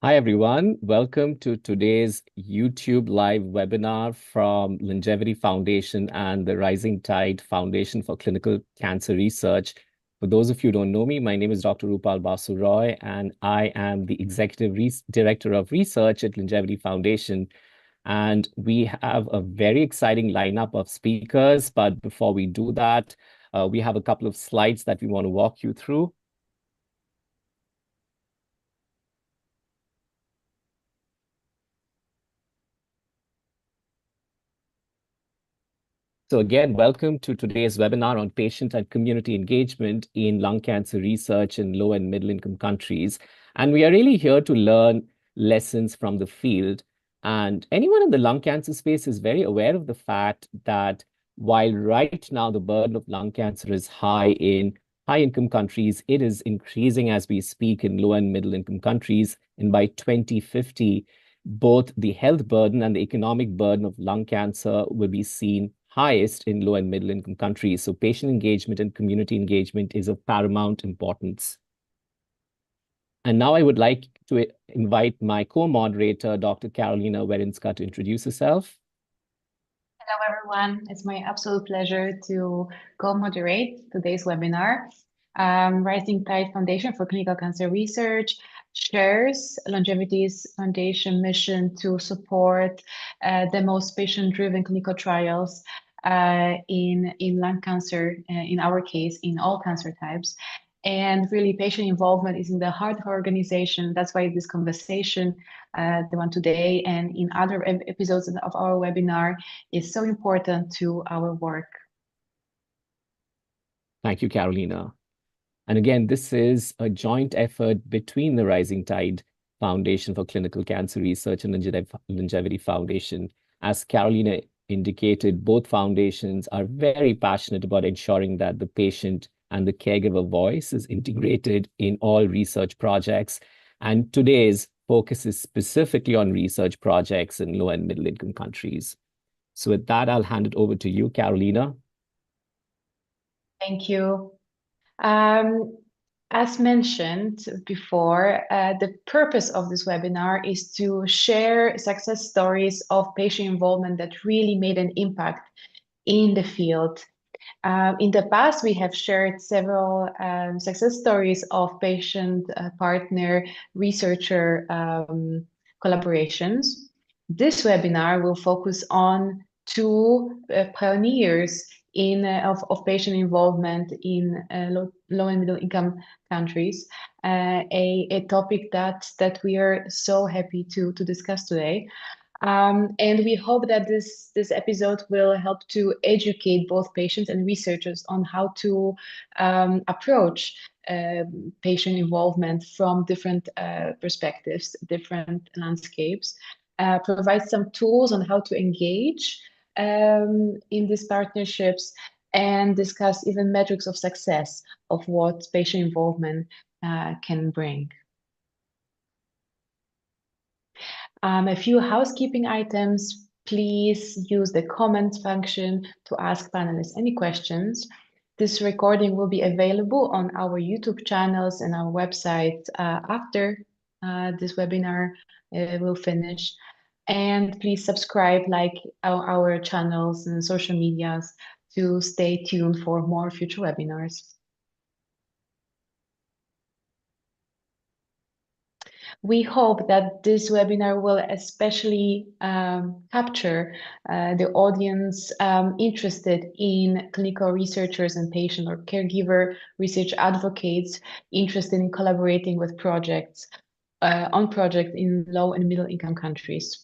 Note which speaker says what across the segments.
Speaker 1: Hi, everyone. Welcome to today's YouTube live webinar from Longevity Foundation and the Rising Tide Foundation for Clinical Cancer Research. For those of you who don't know me, my name is Dr. Rupal Basu Roy, and I am the Executive Director of Research at Longevity Foundation. And we have a very exciting lineup of speakers. But before we do that, we have a couple of slides that we want to walk you through. So again, welcome to today's webinar on patient and community engagement in lung cancer research in low and middle income countries. And we are really here to learn lessons from the field. And anyone in the lung cancer space is very aware of the fact that while right now the burden of lung cancer is high in high income countries, it is increasing as we speak in low and middle income countries. And by 2050, both the health burden and the economic burden of lung cancer will be seen highest in low and middle income countries. So patient engagement and community engagement is of paramount importance. And now I would like to invite my co-moderator, Dr. Carolina Werenska, to introduce herself.
Speaker 2: Hello, everyone. It's my absolute pleasure to co-moderate today's webinar. Rising Tide Foundation for Clinical Cancer Research shares Longevity's foundation mission to support the most patient-driven clinical trials in lung cancer, in our case, in all cancer types. And really, patient involvement is in the heart of our organization. That's why this conversation, the one today and in other episodes of our webinar, is so important to our work.
Speaker 1: Thank you, Carolina. And again, this is a joint effort between the Rising Tide Foundation for Clinical Cancer Research and Longevity Foundation. As Carolina indicated, both foundations are very passionate about ensuring that the patient and the caregiver voice is integrated in all research projects. And today's focus is specifically on research projects in low and middle income countries. So with that, I'll hand it over to you, Carolina.
Speaker 2: Thank you. As mentioned before, the purpose of this webinar is to share success stories of patient involvement that really made an impact in the field. In the past, we have shared several success stories of patient, partner, researcher collaborations. This webinar will focus on two pioneers of patient involvement in low and middle income countries, a topic that we are so happy to discuss today. And we hope that this episode will help to educate both patients and researchers on how to approach patient involvement from different perspectives, different landscapes, provide some tools on how to engage in these partnerships, and discuss even metrics of success of what patient involvement can bring. A few housekeeping items. Please use the comments function to ask panelists any questions. This recording will be available on our YouTube channels and our website after this webinar will finish. And please subscribe, like our channels and social medias to stay tuned for more future webinars. We hope that this webinar will especially capture the audience interested in clinical researchers and patient or caregiver research advocates interested in collaborating with projects on projects in low and middle income countries.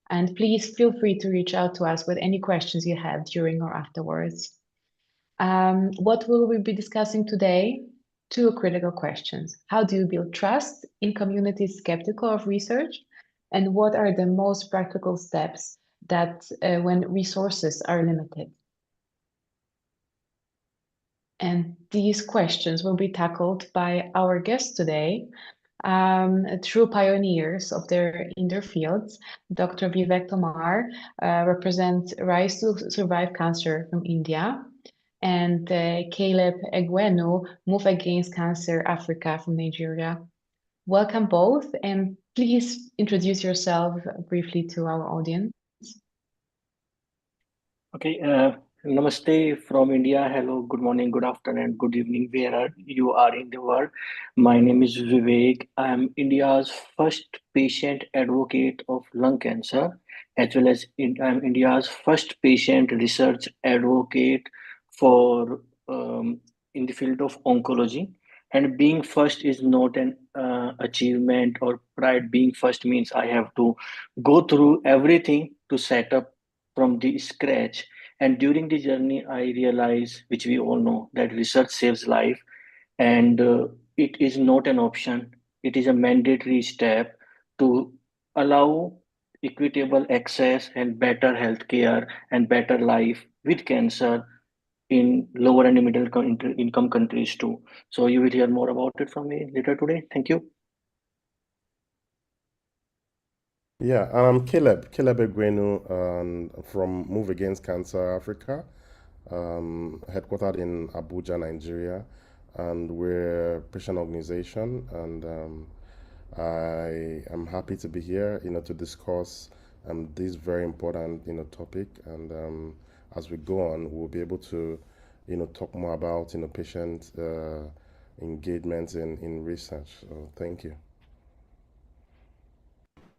Speaker 2: And please feel free to reach out to us with any questions you have during or afterwards. What will we be discussing today? Two critical questions. How do you build trust in communities skeptical of research? And what are the most practical steps that when resources are limited? And these questions will be tackled by our guests today, true pioneers in their fields. Dr. Vivek Tomar represents Rise to Survive Cancer from India, and Caleb Egwuenu, Move Against Cancer Africa from Nigeria. Welcome both, and Please introduce yourself briefly to our audience.
Speaker 3: Okay, namaste from India. Hello, good morning, good afternoon, good evening, wherever you are in the world. My name is Vivek. I am India's first patient advocate of lung cancer, as well as I am India's first patient research advocate for in the field of oncology. And being first is not an achievement or pride. Being first means I have to go through everything to set up from the scratch. And during the journey, I realized, which we all know, that research saves life, and it is not an option. It is a mandatory step to allow equitable access and better healthcare and better life with cancer in lower and middle income countries too. So you will hear more about it from me later today. Thank you.
Speaker 4: Yeah, I'm Caleb Egwuenu, from Move Against Cancer Africa, headquartered in Abuja, Nigeria, and we're a patient organization, and I am happy to be here, to discuss this very important, topic, and as we go on, we'll be able to, talk more about, patient engagement in research. So thank you.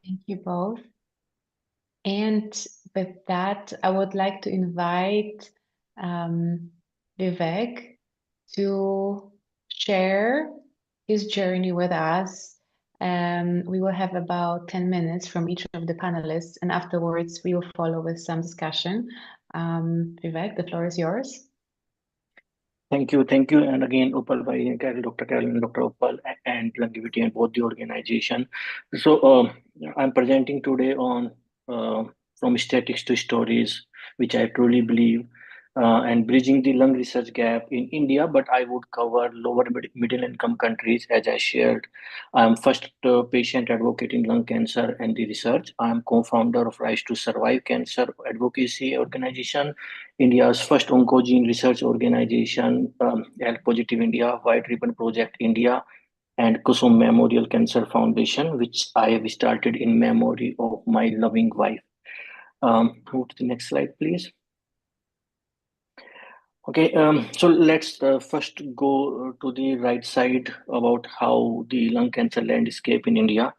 Speaker 2: Thank you both. And with that, I would like to invite Vivek to share his journey with us. We will have about 10 minutes from each of the panelists, and afterwards we will follow with some discussion. Vivek, the floor is yours.
Speaker 3: Thank you, and again, Upal bhai, Dr. Carol, and Dr. Upal, and Longevity, and both the organization. So, I'm presenting today on from statics to stories, which I truly believe, and bridging the lung research gap in India. But I would cover lower middle income countries, as I shared. I'm first patient advocate in lung cancer and the research. I'm co-founder of Rise to Survive Cancer Advocacy Organization, India's first oncogene research organization, L Positive India, White Ribbon Project India, and Kusum Memorial Cancer Foundation, which I have started in memory of my loving wife. Move to the next slide, please. Okay, so let's first go to the right side about how the lung cancer landscape in India.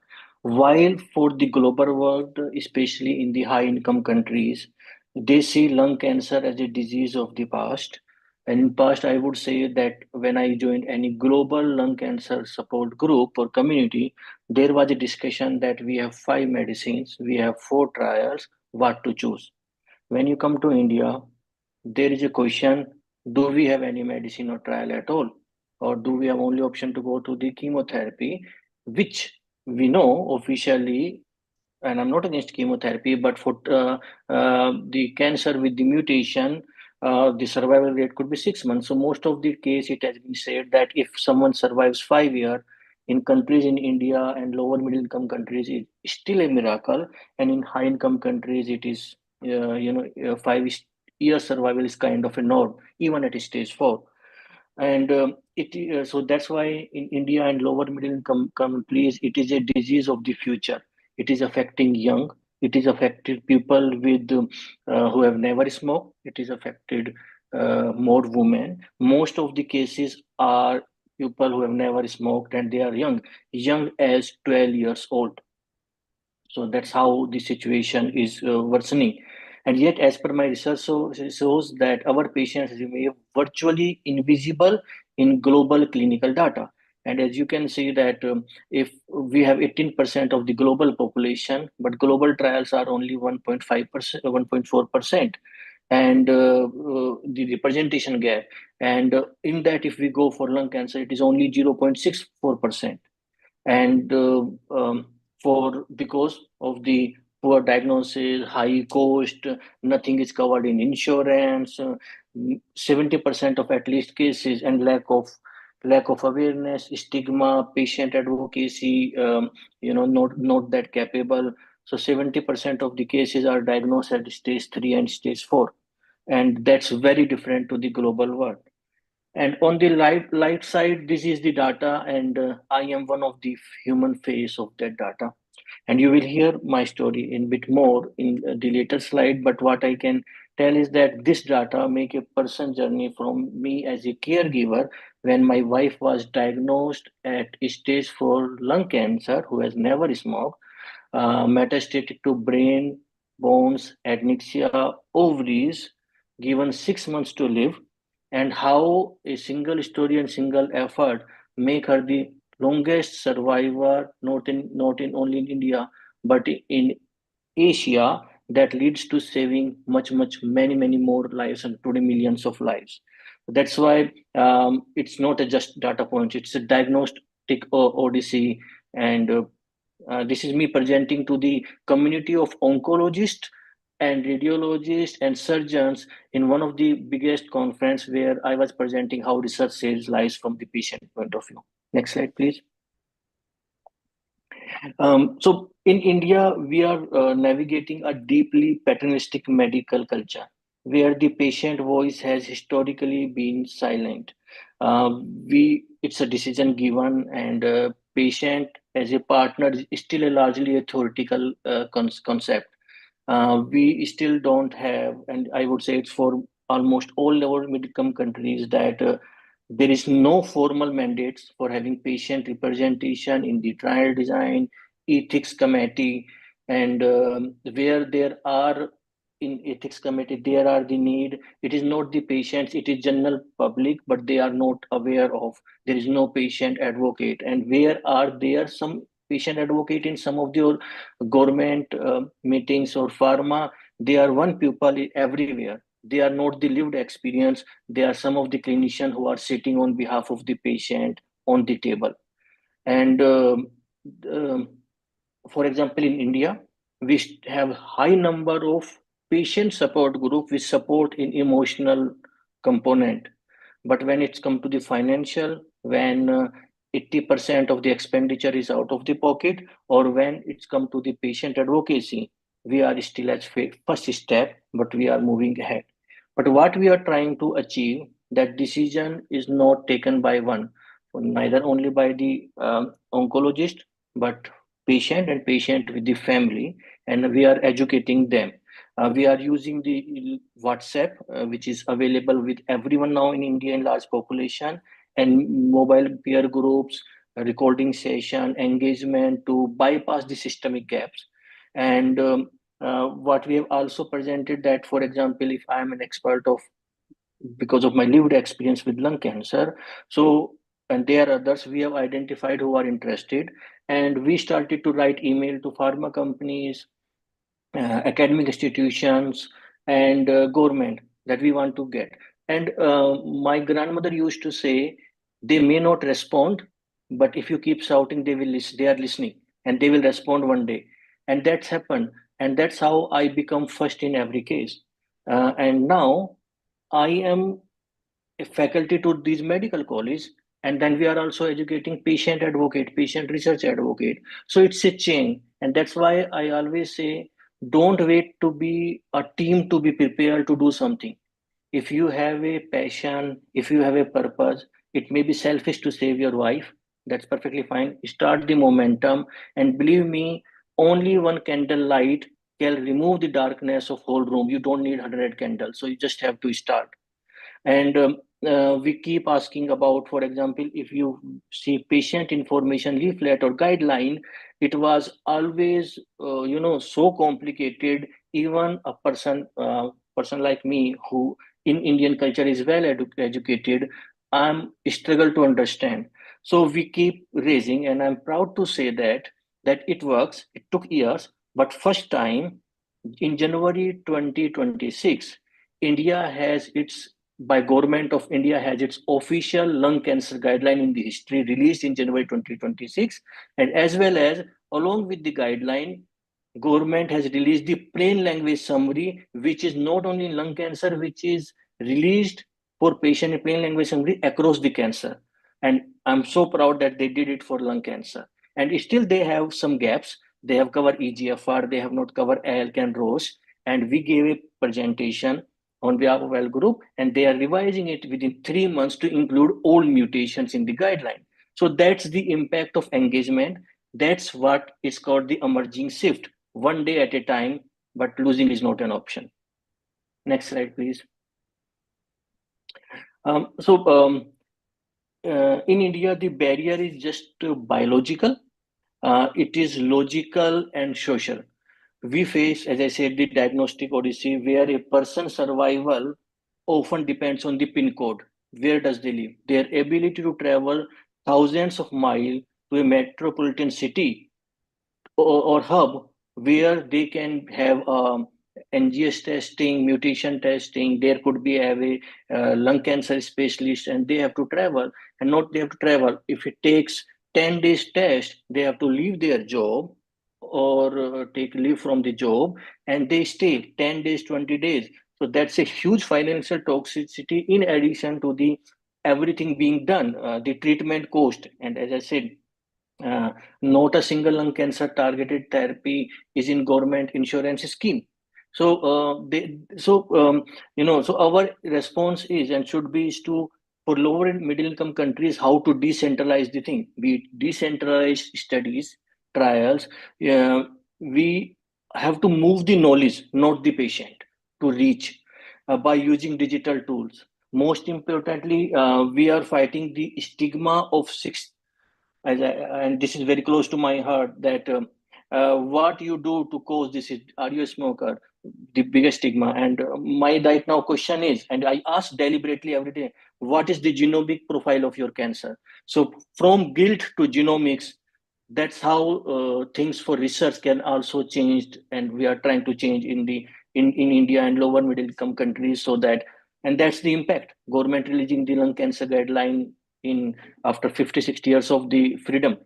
Speaker 3: While for the global world, especially in the high income countries, they see lung cancer as a disease of the past. And in past, I would say that when I joined any global lung cancer support group or community, there was a discussion that we have five medicines, we have four trials, what to choose. When you come to India, there is a question, do we have any medicine or trial at all? Or do we have only option to go to the chemotherapy, which we know officially, and I'm not against chemotherapy, but for the cancer with the mutation, the survival rate could be 6 months. So most of the case, it has been said that if someone survives 5 years in countries in India and lower middle income countries, it's still a miracle, and in high income countries, it is 5 year survival is kind of a norm, even at stage 4. And so that's why in India and lower middle income countries, it is a disease of the future. It is affecting young. It is affected people with who have never smoked. It is affected more women. Most of the cases are people who have never smoked, and they are young as 12 years old. So that's how the situation is worsening. And yet, as per my research, shows that our patients remain virtually invisible in global clinical data. And as you can see that if we have 18% of the global population, but global trials are only 1.5%, 1.4%, and the representation gap. And in that, if we go for lung cancer, it is only 0.64%. And for because of the poor diagnosis, high cost, nothing is covered in insurance, 70% of at least cases, and lack of awareness, stigma, patient advocacy, not that capable. So 70% of the cases are diagnosed at stage 3 and stage 4, and that's very different to the global world. And on the light side, this is the data, and I am one of the human face of that data. And you will hear my story in bit more in the later slide. But what I can tell is that this data make a person journey from me as a caregiver when my wife was diagnosed at stage 4 lung cancer, who has never smoked, metastatic to brain, bones, adnexia, ovaries, given 6 months to live, and how a single story and single effort make her the longest survivor, not in only in India, but in Asia, that leads to saving much many more lives and today millions of lives. That's why it's not a just data point; it's a diagnostic odyssey, and this is me presenting to the community of oncologists and radiologists and surgeons in one of the biggest conference where I was presenting how research saves lives from the patient point of view. Next slide, please. So in India, we are navigating a deeply paternalistic medical culture where the patient voice has historically been silent. It's a decision given, and patient as a partner is still a largely a theoretical concept. We still don't have, and I would say it's for almost all our middle-income countries, that there is no formal mandates for having patient representation in the trial design, ethics committee, and where there are in ethics committee there are the need. It is not the patients, it is general public, but they are not aware of. There is no patient advocate, and where are there some patient advocate in some of the government meetings or pharma? They are one people everywhere. They are not the lived experience. They are some of the clinicians who are sitting on behalf of the patient on the table. And um, for example, in India, we have high number of patient support group with support in emotional component. But when it's come to the financial, when 80% of the expenditure is out of the pocket, or when it's come to the patient advocacy, we are still at first step, but we are moving ahead. But what we are trying to achieve, that decision is not taken by one, neither only by the oncologist, but patient and patient with the family, and we are educating them. We are using the WhatsApp, which is available with everyone now in India in large population, and mobile peer groups, recording session, engagement to bypass the systemic gaps. And what we have also presented that, for example, if I am an expert of because of my lived experience with lung cancer, so and there are others we have identified who are interested, and we started to write email to pharma companies, academic institutions, and government that we want to get. And my grandmother used to say, they may not respond, but if you keep shouting, they will listen. They are listening, and they will respond one day. And that's happened, and that's how I become first in every case. And now I am a faculty to these medical college, and then we are also educating patient advocate, patient research advocate. So it's a chain, and that's why I always say, don't wait to be a team to be prepared to do something. If you have a passion, if you have a purpose, it may be selfish to save your wife. That's perfectly fine. Start the momentum, and believe me, only one candle light can remove the darkness of whole room. You don't need 100 candles, so you just have to start. And we keep asking about, for example, if you see patient information leaflet or guideline, it was always so complicated. Even a person like me, who in Indian culture is well educated, I'm struggle to understand. So we keep raising, and I'm proud to say that it works. It took years, but first time in January 2026, India has its by government of India has its official lung cancer guideline in the history released in January 2026, and as well as along with the guideline, government has released the plain language summary, which is not only lung cancer, which is released for patient in plain language summary across the cancer. And I'm so proud that they did it for lung cancer. And still they have some gaps. They have covered EGFR, they have not covered ALK and ROS. And we gave a presentation on behalf of L group, and they are revising it within 3 months to include all mutations in the guideline. So that's the impact of engagement. That's what is called the emerging shift. One day at a time, but losing is not an option. Next slide, please. Um, so um, in India, the barrier is just biological. It is logical and social. We face, as I said, the diagnostic odyssey where a person's survival often depends on the pin code. Where does they live? Their ability to travel thousands of miles to a metropolitan city or hub where they can have NGS testing, mutation testing. There could be a lung cancer specialist, and they have to travel. And not they have to travel. If it takes 10 days test, they have to leave their job or take leave from the job, and they stay 10 days, 20 days. So that's a huge financial toxicity in addition to the everything being done, the treatment cost. And as I said, uh, not a single lung cancer targeted therapy is in government insurance scheme. So so our response is and should be is to for lower and middle income countries how to decentralize the thing, be it decentralized studies, trials. We have to move the knowledge, not the patient, to reach by using digital tools. Most importantly, we are fighting the stigma of and this is very close to my heart that what you do to cause this is, are you a smoker, the biggest stigma. And my right now question is, and I ask deliberately every day, what is the genomic profile of your cancer? So from guilt to genomics, that's how things for research can also change, and we are trying to change in India and lower middle income countries. So that, and that's the impact government releasing the lung cancer guideline in after 50 60 years of the freedom.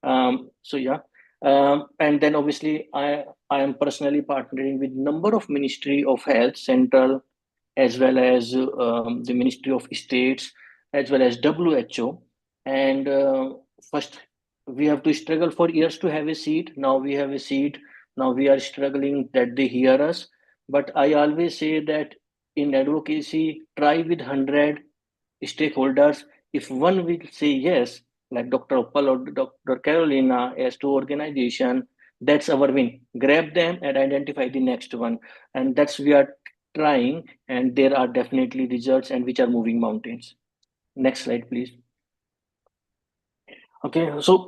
Speaker 3: So yeah. And then obviously I am personally partnering with number of Ministry of Health central, as well as the Ministry of States, as well as WHO. And first, we have to struggle for years to have a seat. Now we have a seat. Now we are struggling that they hear us. But I always say that in advocacy, try with 100 stakeholders. If one will say yes, like Dr. Uppal or Dr. Carolina, as to organization, that's our win. Grab them and identify the next one. And that's we are trying, and there are definitely results and which are moving mountains. Next slide, please. Okay, so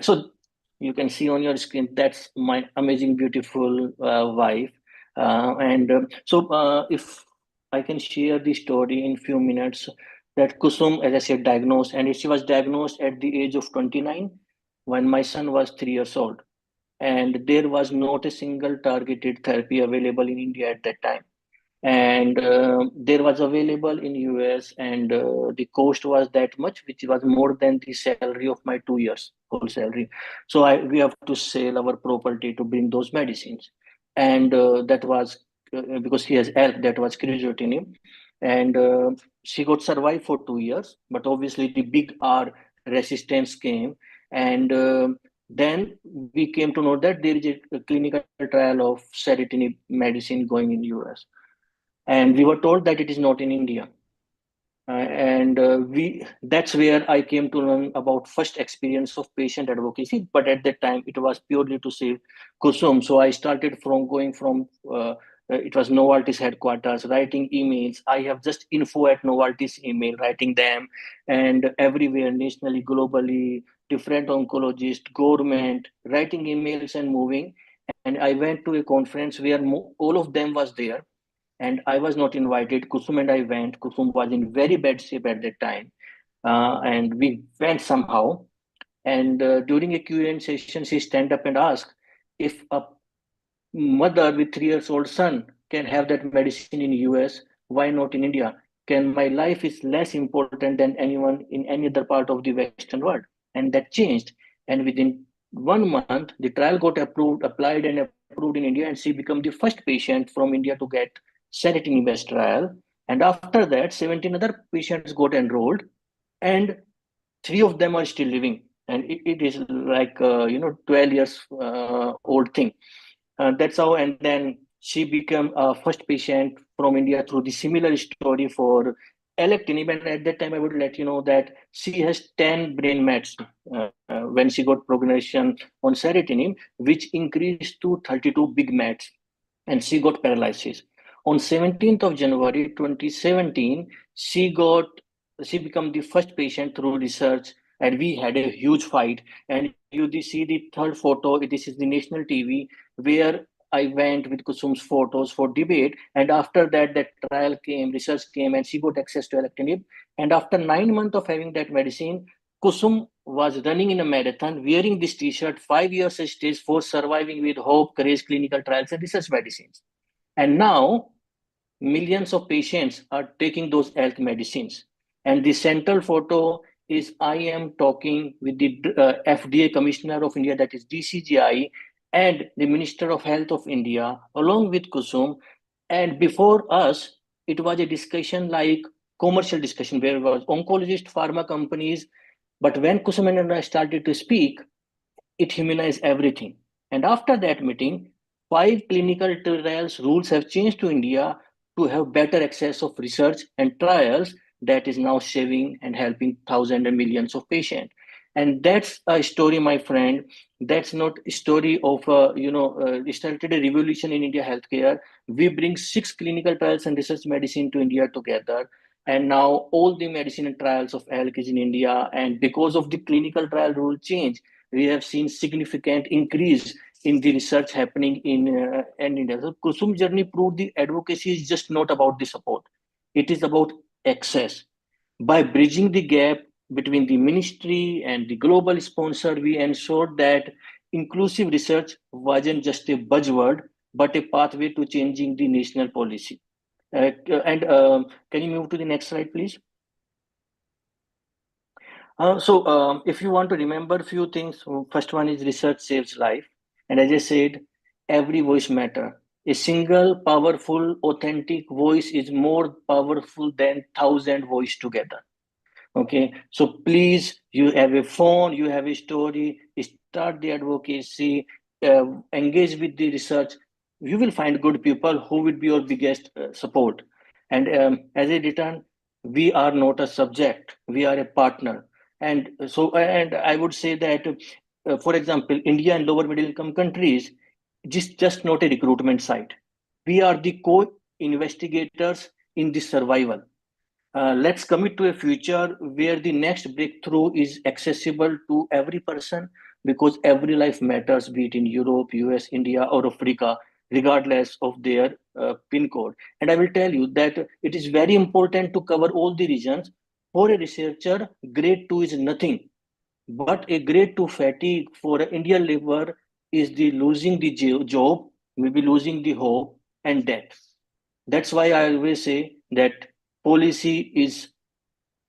Speaker 3: so you can see on your screen that's my amazing, beautiful wife, and if I can share the story in few minutes, that Kusum, as I said, diagnosed, and she was diagnosed at the age of 29 when my son was 3 years old, and there was not a single targeted therapy available in India at that time. And there was available in US, and the cost was that much, which was more than the salary of my 2 years whole salary. So we have to sell our property to bring those medicines. And that was because he has health, that was creatinine. And she got survived for 2 years, but obviously the big R resistance came. And then we came to know that there is a clinical trial of serotonin medicine going in US, and we were told that it is not in India. And we that's where I came to learn about first experience of patient advocacy. But at that time, it was purely to save Kusum. So I started from going from it was Novartis headquarters, writing emails. I have just info at Novartis email, writing them, and everywhere, nationally, globally, different oncologists, government, writing emails and moving. And I went to a conference where all of them was there, and I was not invited. Kusum and I went. Kusum was in very bad shape at that time, and we went somehow. And during a Q&A session, she stand up and asked if a mother with 3 years old son can have that medicine in US, why not in India? Can my life is less important than anyone in any other part of the Western world? And that changed. And within 1 month, the trial got approved, applied and approved in India, and she became the first patient from India to get serotonin-based trial. And after that, 17 other patients got enrolled, and 3 of them are still living. And it is like 12 years old thing. That's how. And then she became a first patient from India through the similar story for alectinib, and at that time I would let you know that she has 10 brain mets when she got progression on serotonin, which increased to 32 big mets, and she got paralysis. On 17th of January 2017, she became the first patient through research, and we had a huge fight. And you see the third photo. This is the national TV where I went with Kusum's photos for debate, and after that, that trial came, research came, and she got access to alectinib. And after 9 months of having that medicine, Kusum was running in a marathon wearing this t-shirt, 5 years at stage 4, surviving with hope, courage, clinical trials, and research medicines. And now millions of patients are taking those health medicines. And the central photo is I am talking with the FDA Commissioner of India, that is DCGI, and the Minister of Health of India, along with Kusum. And before us, it was a discussion like commercial discussion where it was oncologist, pharma companies. But when Kusum and I started to speak, it humanized everything. And after that meeting, 5 clinical trials rules have changed to India to have better access of research and trials that is now saving and helping thousands and millions of patients. And that's a story, my friend. That's not a story of, it started a revolution in India healthcare. We bring 6 clinical trials and research medicine to India together. And now all the medicine and trials of ALK is in India. And because of the clinical trial rule change, we have seen significant increase in the research happening in India. So Kusum journey proved the advocacy is just not about the support. It is about access. By bridging the gap between the ministry and the global sponsor, we ensured that inclusive research wasn't just a buzzword, but a pathway to changing the national policy. And Can you move to the next slide, please? If you want to remember a few things, first one is research saves life. And as I said, every voice matter. A single powerful, authentic voice is more powerful than 1,000 voices together. Okay, so please, you have a phone, you have a story, start the advocacy, engage with the research. You will find good people who will be your biggest support. And as a return, we are not a subject, we are a partner. And I would say that, for example, India and lower middle income countries, just not a recruitment site. We are the co-investigators in the survival. Let's commit to a future where the next breakthrough is accessible to every person, because every life matters, be it in Europe, US, India, or Africa, regardless of their pin code. And I will tell you that it is very important to cover all the regions. For a researcher, grade 2 is nothing, but a grade 2 fatigue for an Indian labor is the losing the job, maybe losing the hope and death. That's why I always say that policy is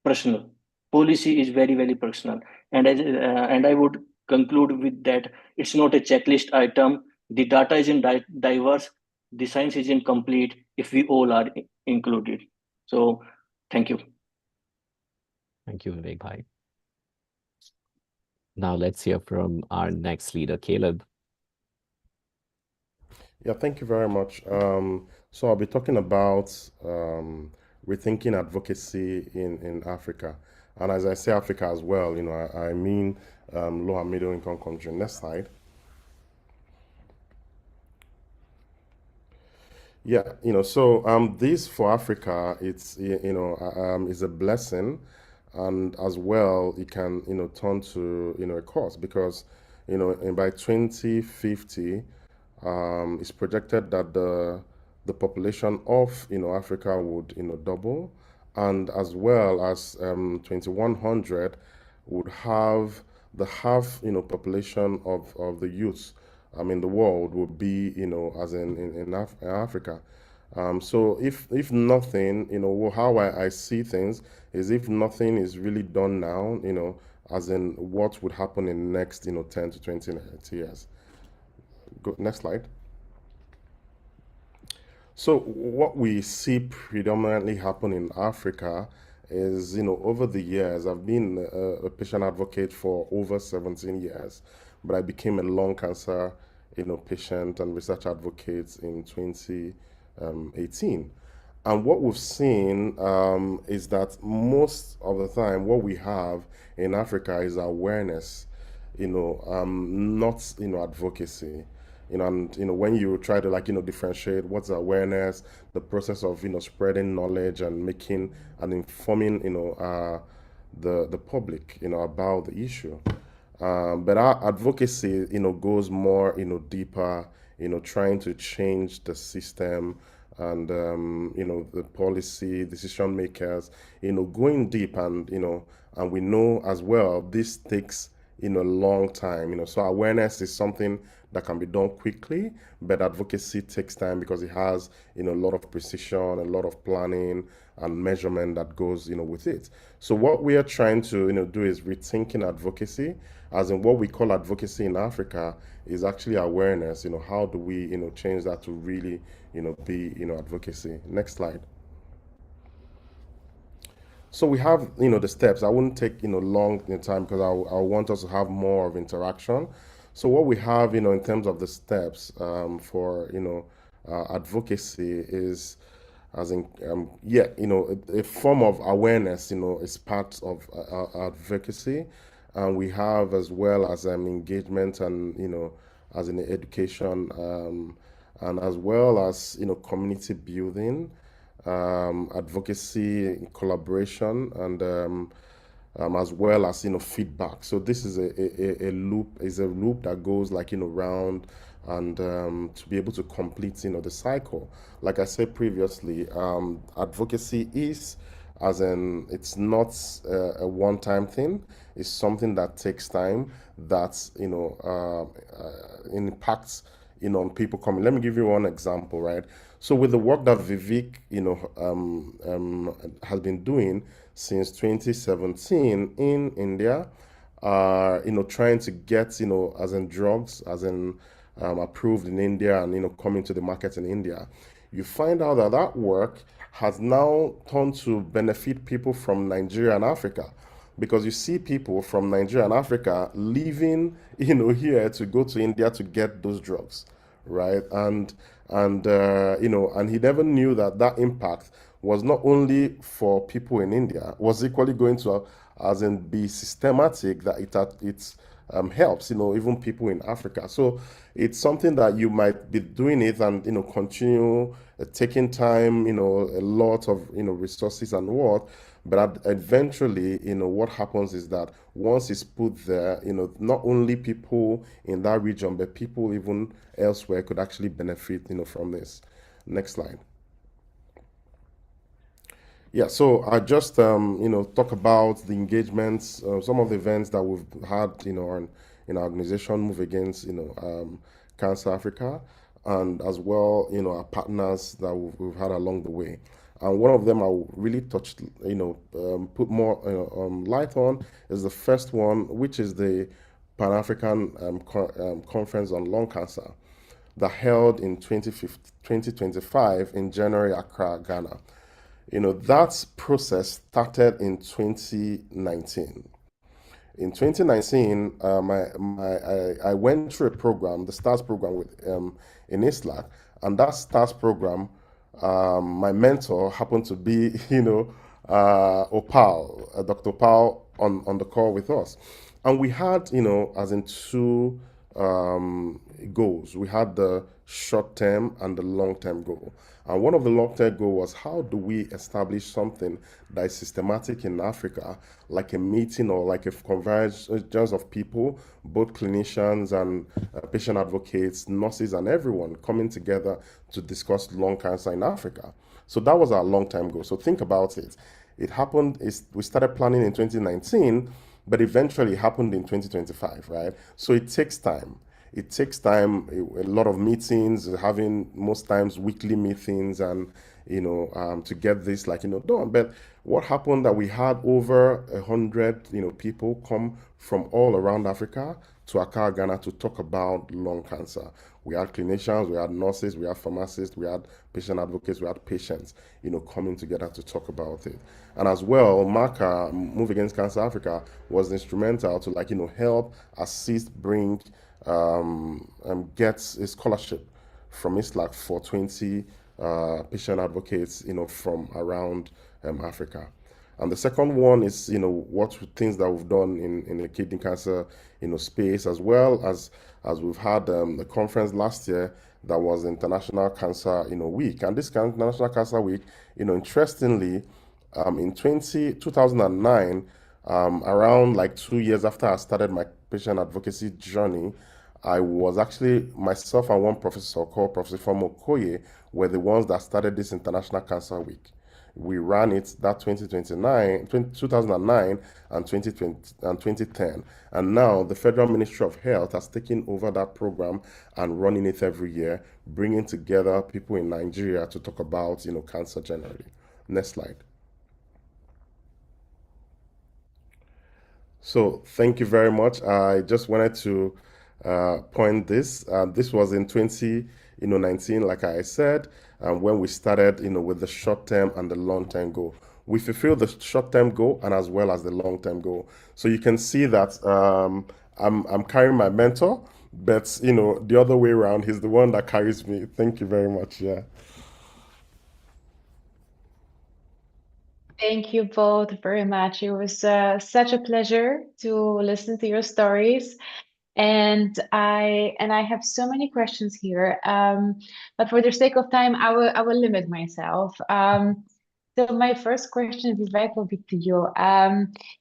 Speaker 3: personal. Policy is very, very personal. And I would conclude with that it's not a checklist item. The data isn't diverse. The science isn't complete if we all are included. So thank you.
Speaker 1: Thank you, Vivek Bhai. Now let's hear from our next leader, Caleb.
Speaker 4: Yeah, thank you very much. So I'll be talking about rethinking advocacy in Africa. And as I say Africa as well, I mean low and middle income country. Next slide. Yeah, so this for Africa, it's is a blessing, and as well it can turn to a cost, because by 2050, it's projected that the population of Africa would double, and as well as 2100 would have the half population of the youth the world would be as in Africa. So if nothing, how I see things is, if nothing is really done now, as in what would happen in the next 10 to 20 years. Go, next slide. So what we see predominantly happen in Africa is, over the years, I've been a patient advocate for over 17 years, but I became a lung cancer, patient and research advocate in 2018. And what we've seen is that most of the time, what we have in Africa is awareness, not advocacy. And when you try to differentiate what's awareness, the process of spreading knowledge and making and informing the public about the issue. But our advocacy goes more deeper, trying to change the system and the policy decision makers, going deep, and we know as well this takes a long time. So awareness is something that can be done quickly, but advocacy takes time because it has a lot of precision, a lot of planning and measurement that goes with it. So what we are trying to do is rethinking advocacy, as in what we call advocacy in Africa is actually awareness. How do we change that to really be advocacy? Next slide. So we have the steps. I wouldn't take long time because I want us to have more of interaction. So what we have in terms of the steps for advocacy is, as in a form of awareness is part of advocacy, and we have as well as engagement and as in education, and as well as community building, advocacy, collaboration, and as well as feedback. So this is a loop, that goes round, and to be able to complete the cycle. Like I said previously, advocacy is, as in, it's not a one-time thing. It's something that takes time, that impacts on people coming. Let me give you one example, right? So with the work that Vivek has been doing since 2017 in India, trying to get as in drugs, as in approved in India, and coming to the market in India, you find out that that work has now turned to benefit people from Nigeria and Africa, because you see people from Nigeria and Africa leaving here to go to India to get those drugs, right? And he never knew that that impact was not only for people in India, was equally going to as in be systematic, that it helps even people in Africa. So it's something that you might be doing it and continue taking time, a lot of resources and what, but eventually what happens is that once it's put there, not only people in that region but people even elsewhere could actually benefit from this. Next slide. Yeah, so I just talk about the engagements, some of the events that we've had in our organization, Move Against Cancer Africa, and as well our partners that we've had along the way. And one of them I really touched, put more light on is the first one, which is the Pan-African Conference on Lung Cancer that held in 2025 in January, Accra, Ghana. That process started in 2019. In 2019, I went through a program, the STARS program in ISLAC, and that STARS program, my mentor happened to be, Opal, Dr. Opal on the call with us. And we had, as in two goals. We had the short-term and the long-term goal. And one of the long-term goal was, how do we establish something that is systematic in Africa, like a meeting or like a convergence of people, both clinicians and patient advocates, nurses, and everyone coming together to discuss lung cancer in Africa. So that was our long-term goal. So think about it. It happened, we started planning in 2019, but eventually it happened in 2025, right? So it takes time. It takes time, a lot of meetings, having most times weekly meetings, and to get this done. But what happened that we had over 100 people come from all around Africa to Accra, Ghana to talk about lung cancer. We had clinicians, we had nurses, we had pharmacists, we had patient advocates, we had patients, coming together to talk about it. And as well, MACA, Move Against Cancer Africa, was instrumental to help assist, bring, get a scholarship from ISLAC for 20 patient advocates, from around Africa. And the second one is, what things that we've done in the kidney cancer, space, as well as we've had a conference last year that was International Cancer, Week. And this International Cancer Week, interestingly, in 2009, around like 2 years after I started my patient advocacy journey, I was actually, myself and one professor called Professor Fomo Koye were the ones that started this International Cancer Week. We ran it that 2009 and 2020 and 2010. And now the Federal Ministry of Health has taken over that program and running it every year, bringing together people in Nigeria to talk about, cancer generally. Next slide. So thank you very much. I just wanted to point this. This was in 2019, like I said, when we started, with the short-term and the long-term goal. We fulfill the short-term goal and as well as the long-term goal. So you can see that I'm carrying my mentor, but the other way around, he's the one that carries me. Thank you very much. Yeah.
Speaker 2: Thank you both very much. It was such a pleasure to listen to your stories. And I have so many questions here, but for the sake of time, I will limit myself. So my first question, Vivek, will be to you.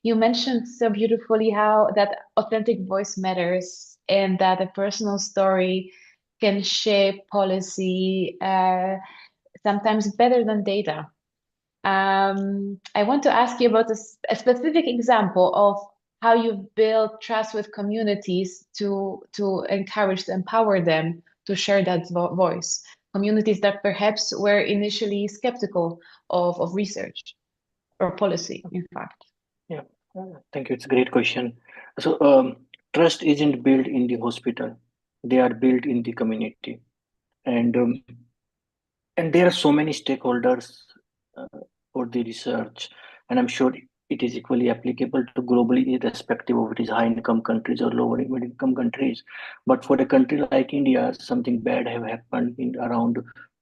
Speaker 2: You mentioned so beautifully how that authentic voice matters and that a personal story can shape policy sometimes better than data. I want to ask you about a specific example of how you build trust with communities to encourage, to empower them to share that voice. Communities that perhaps were initially skeptical of research or policy, in fact.
Speaker 3: Yeah, thank you. It's a great question. So, trust isn't built in the hospital; they are built in the community, and there are so many stakeholders uh, for the research, and I'm sure it is equally applicable to globally, irrespective of it is high-income countries or lower-income countries. But for a country like India, something bad have happened in around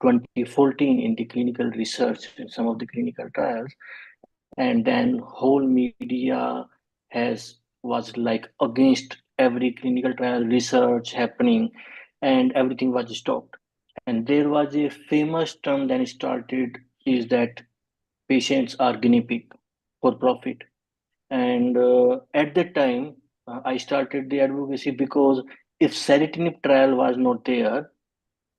Speaker 3: 2014 in the clinical research in some of the clinical trials, and then whole media was like against every clinical trial research happening, and everything was stopped. And there was a famous term then started, is that patients are guinea pig for profit. And at that time, I started the advocacy because if serotonin trial was not there,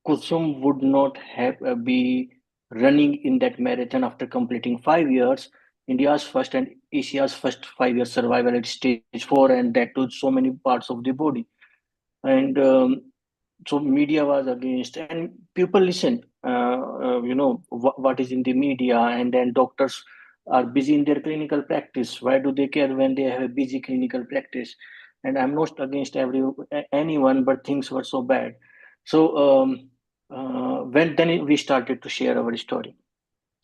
Speaker 3: Kusum would not have be running in that marathon after completing 5 years. India's first and Asia's first 5 year survival at stage 4, and that to so many parts of the body. And so media was against, and people listen. What is in the media, and then doctors are busy in their clinical practice. Why do they care when they have a busy clinical practice? And I'm not against anyone, but things were so bad. So when then we started to share our story,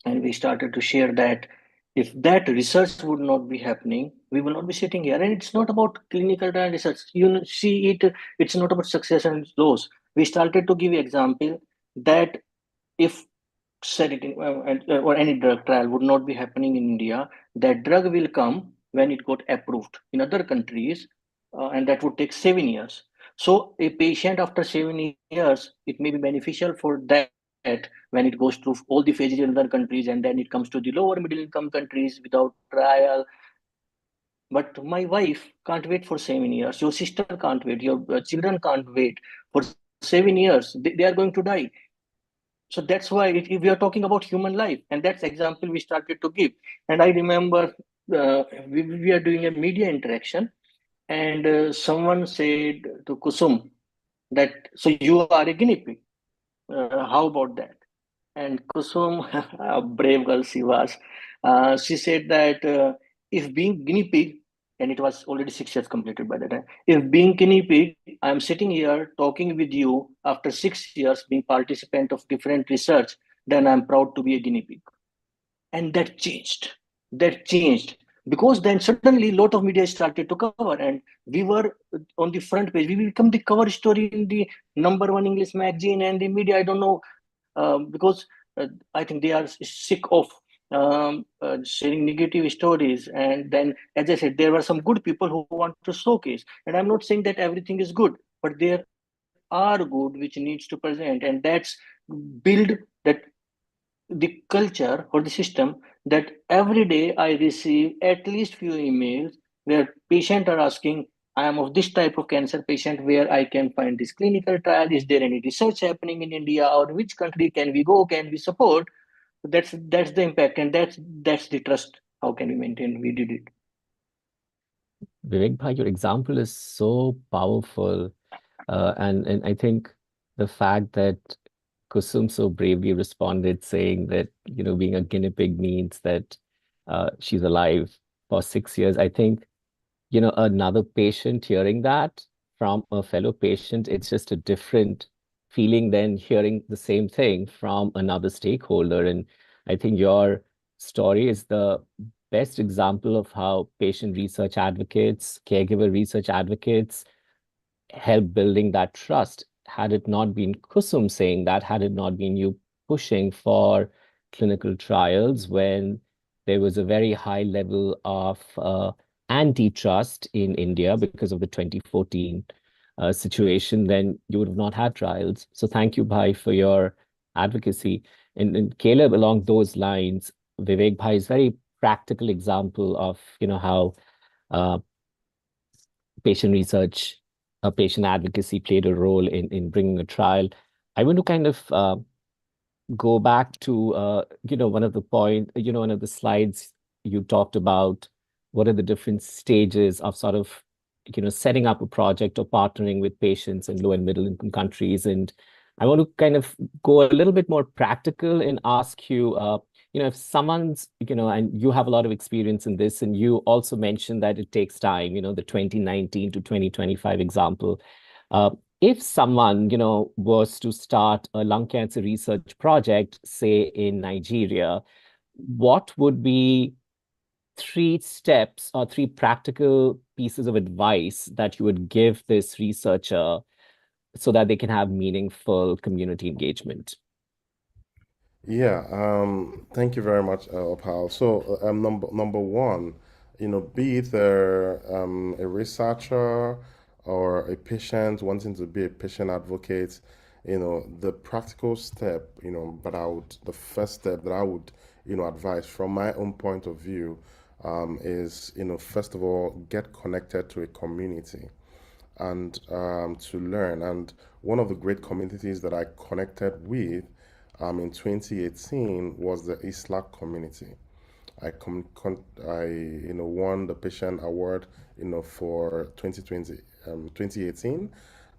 Speaker 3: and we started to share that if that research would not be happening, we will not be sitting here. And it's not about clinical trial research. See it, it's not about success and loss. We started to give example that if sedative or any drug trial would not be happening in India, that drug will come when it got approved in other countries, and that would take 7 years. So a patient after 7 years, it may be beneficial for that when it goes through all the phases in other countries, and then it comes to the lower middle income countries without trial. But my wife can't wait for 7 years. Your sister can't wait. Your children can't wait for 7 years. They are going to die. So that's why we are talking about human life, and that's example we started to give. And I remember we are doing a media interaction, and someone said to Kusum that, so you are a guinea pig. How about that? And Kusum, a brave girl she was, she said that if being guinea pig, and it was already 6 years completed by the time, if being guinea pig, I'm sitting here talking with you after 6 years being participant of different research, then I'm proud to be a guinea pig. And that changed. That changed. Because then suddenly a lot of media started to cover, and we were on the front page. We become the cover story in the #1 English magazine and the media. I don't know, because I think they are sick of sharing negative stories. And then, as I said, there were some good people who want to showcase. And I'm not saying that everything is good, but there are good which needs to present, and that's build that the culture or the system that every day I receive at least few emails where patients are asking, I am of this type of cancer patient, where I can find this clinical trial. Is there any research happening in India, or which country can we go? Can we support? That's the impact, and that's the trust. How can we maintain? We did it.
Speaker 1: Vivek bhai, your example is so powerful. And I think the fact that Kusum so bravely responded, saying that, being a guinea pig means that she's alive for 6 years. I think, another patient hearing that from a fellow patient, it's just a different feeling than hearing the same thing from another stakeholder. And I think your story is the best example of how patient research advocates, caregiver research advocates help building that trust. Had it not been Kusum saying that, had it not been you pushing for clinical trials when there was a very high level of antitrust in India because of the 2014 situation, then you would have not had trials. So thank you, Bhai, for your advocacy. And Caleb, along those lines, Vivek Bhai is very practical example of, how uh, patient research, patient advocacy played a role in bringing a trial. I want to kind of go back to one of the slides you talked about what are the different stages of sort of setting up a project or partnering with patients in low and middle income countries. And I want to kind of go a little bit more practical and ask you, if someone's, and you have a lot of experience in this, and you also mentioned that it takes time, the 2019 to 2025 example. Uh, if someone, was to start a lung cancer research project, say in Nigeria, what would be 3 steps or 3 practical pieces of advice that you would give this researcher so that they can have meaningful community engagement?
Speaker 4: Yeah, thank you very much, Opal. So, number one, be it a researcher or a patient wanting to be a patient advocate, the practical step, the first step that I would, advise from my own point of view, is, first of all, get connected to a community and to learn. And one of the great communities that I connected with in 2018 was the ISLAC community. I won the patient award for 2018,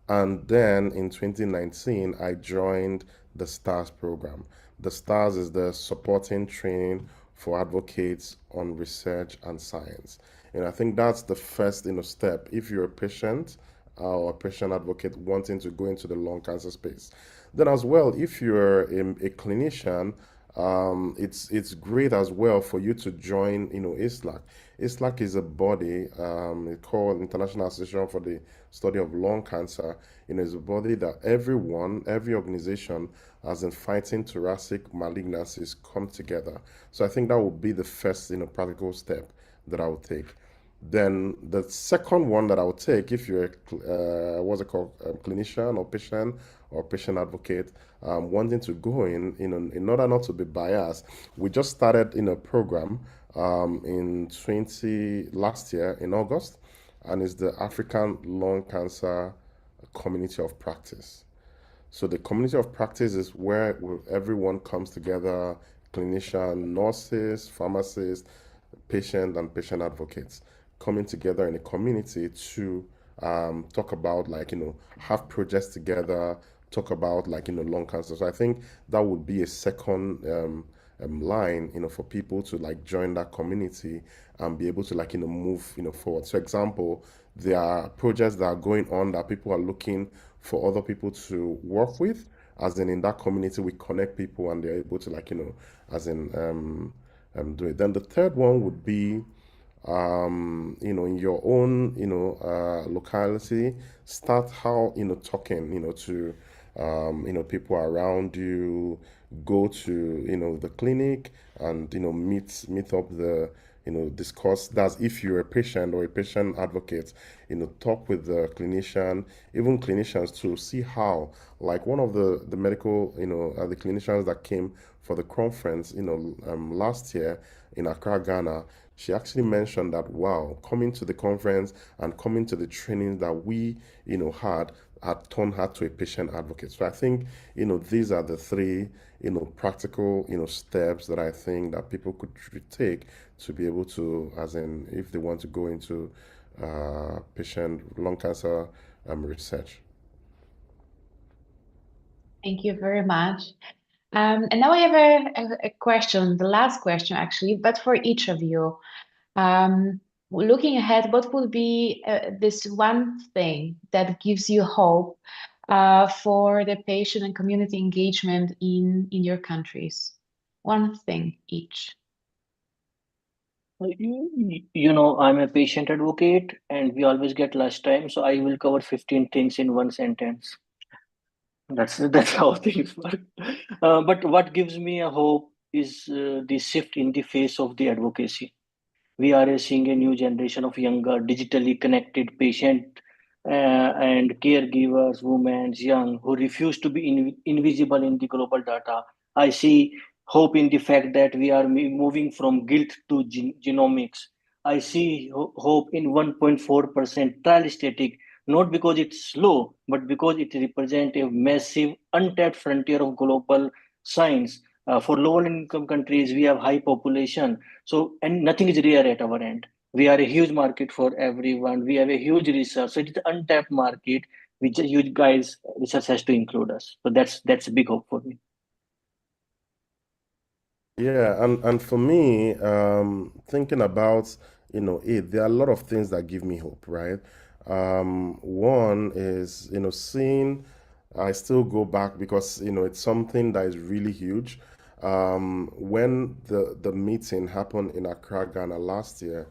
Speaker 4: and then in 2019 I joined the STARS program. The STARS is the supporting training for advocates on research and science. And I think that's the first step if you're a patient or a patient advocate wanting to go into the lung cancer space. Then as well, if you're a clinician, it's great as well for you to join, ISLAC. ISLAC is a body, it's called International Association for the Study of Lung Cancer. It's a body that every organization, as in fighting thoracic malignancies, come together. So I think that would be the first, practical step that I would take. Then the second one that I would take, if you're what's it called, clinician or patient advocate, wanting to go in order not to be biased, we just started in a program in last year in August, and it's the African Lung Cancer Community of Practice. So the community of practice is where everyone comes together, clinician, nurses, pharmacists, patient and patient advocates coming together in a community to talk about have projects together, talk about lung cancer. So I think that would be a second line for people to join that community and be able to move forward. So example, there are projects that are going on that people are looking for other people to work with, as in that community we connect people and they're able to as in do it. Then the third one would be in your own locality, start how talking to people around you, go to, the clinic and, meet up discuss. That's if you're a patient or a patient advocate, talk with the clinician, even clinicians to see how, like one of the medical, the clinicians that came for the conference, last year in Accra, Ghana, she actually mentioned that, wow, coming to the conference and coming to the training that we, had turned her to a patient advocate. So I think, these are the three, practical, steps that I think that people could take to be able to, as in, if they want to go into patient lung cancer research.
Speaker 2: Thank you very much. And now I have a question, the last question actually, but for each of you. Looking ahead, what would be this one thing that gives you hope for the patient and community engagement in your countries? One thing each.
Speaker 3: I'm a patient advocate and we always get last time, so I will cover 15 things in one sentence. That's how things work. But what gives me a hope is the shift in the face of the advocacy. We are seeing a new generation of younger, digitally connected patient and caregivers, women, young, who refuse to be invisible in the global data. I see hope in the fact that we are moving from guilt to genomics. I see hope in 1.4% trial static, not because it's slow, but because it represents a massive untapped frontier of global science. For lower income countries, we have high population, so, and nothing is rare at our end. We are a huge market for everyone. We have a huge research. So it is an untapped market. You guys, research has to include us. So that's a big hope for me.
Speaker 4: Yeah, and for me, thinking about, it, there are a lot of things that give me hope, right? One is, seeing, I still go back because, it's something that is really huge. When the meeting happened in Accra, Ghana last year,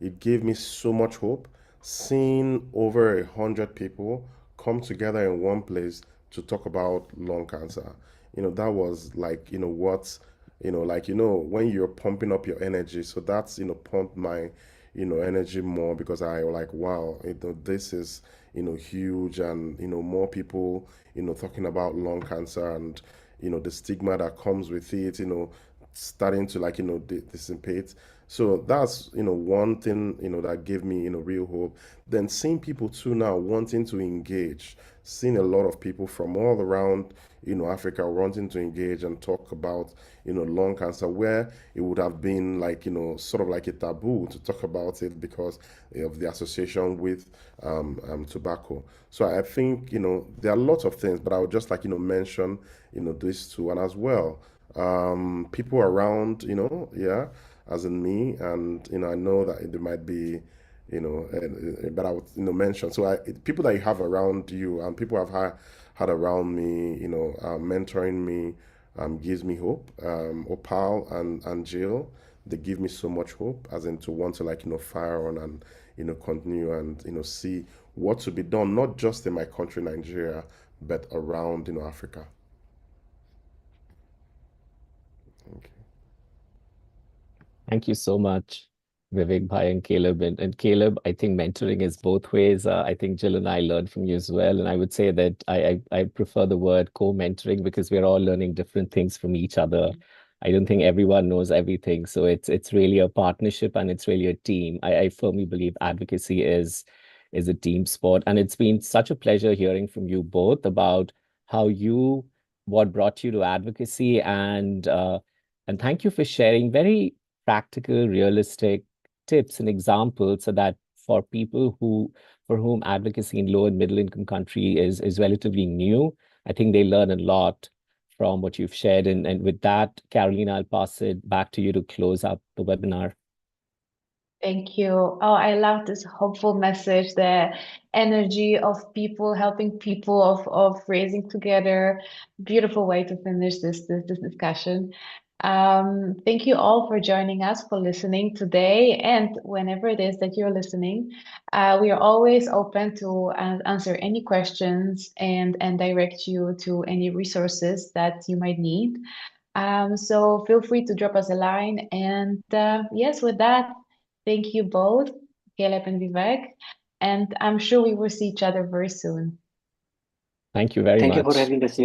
Speaker 4: it gave me so much hope. Seeing over 100 people come together in one place to talk about lung cancer, that was like, what, like, when you're pumping up your energy. So that's, pumped my, energy more because I like, wow, this is, huge, and, more people, talking about lung cancer and, the stigma that comes with it, starting to like, dissipate. So that's, one thing, that gave me, real hope. Then seeing people too now wanting to engage, seeing a lot of people from all around, Africa wanting to engage and talk about, lung cancer, where it would have been like, sort of like a taboo to talk about it because of the association with tobacco. So I think, there are lots of things, but I would just like, mention, these two, and as well, people around, yeah, as in me, and, I know that there might be, but I would, mention. So people that you have around you and people I've had around me, mentoring me, gives me hope. Opal and Jill, they give me so much hope, as in to want to like, fire on and, continue and, see what to be done, not just in my country, Nigeria, but around, Africa. Okay.
Speaker 1: Thank you so much, Vivek Bhai and Caleb. And Caleb, I think mentoring is both ways. I think Jill and I learned from you as well. And I would say that I prefer the word co-mentoring because we're all learning different things from each other. I don't think everyone knows everything. So it's really a partnership and it's really a team. I firmly believe advocacy is a team sport. And it's been such a pleasure hearing from you both about how what brought you to advocacy, and thank you for sharing very practical, realistic tips and examples so that for people for whom advocacy in low and middle income country is relatively new, I think they learn a lot from what you've shared. And with that, Carolina, I'll pass it back to you to close up the webinar.
Speaker 2: Thank you. Oh, I love this hopeful message, the energy of people helping people, of raising together. Beautiful way to finish this discussion. Thank you all for joining us, for listening today, and whenever it is that you're listening. We are always open to answer any questions and direct you to any resources that you might need. So feel free to drop us a line. And yes, with that, thank you both, Caleb and Vivek. And I'm sure we will see each other very soon.
Speaker 1: Thank you very
Speaker 3: Thank you for
Speaker 1: much.
Speaker 3: having us